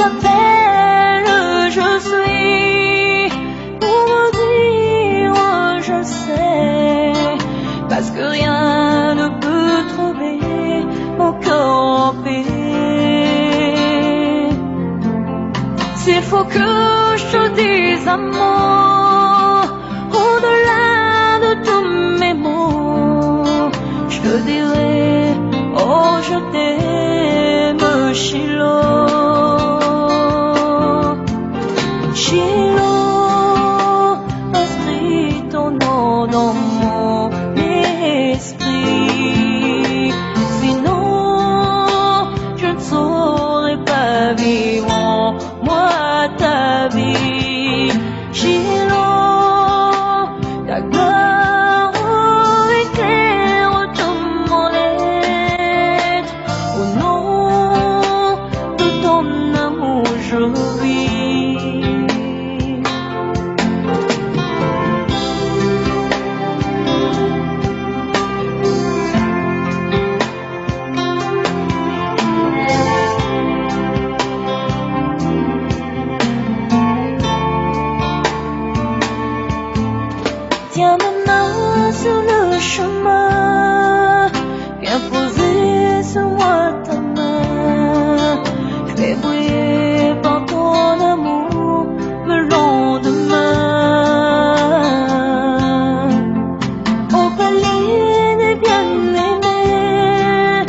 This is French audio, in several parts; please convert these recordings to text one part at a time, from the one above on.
ta belle je suis pour me dire je sais, parce que rien ne peut trouver mon corps en paix. S'il faut que je te dise amour, au-delà de tous mes mots, je te dirai oh je t'aime Chilo. Chilo, inscris ton nom dans mon esprit, sinon je ne saurais pas vivre en moi ta vie. Chilo, ta gloire éclaire tout mon être, au nom de ton amour je vis. Tiens ma main sur le chemin, viens poser sur moi ta main. Je vais briller par ton amour le lendemain. Ô Pauline bien-aimée,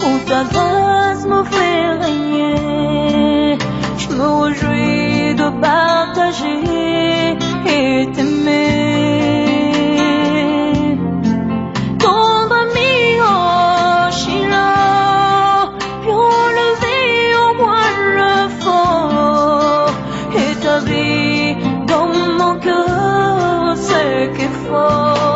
où ta grâce me fait régner, je me réjouis de partager et t'aimer. Dans mon cœur, c'est qu'il faut.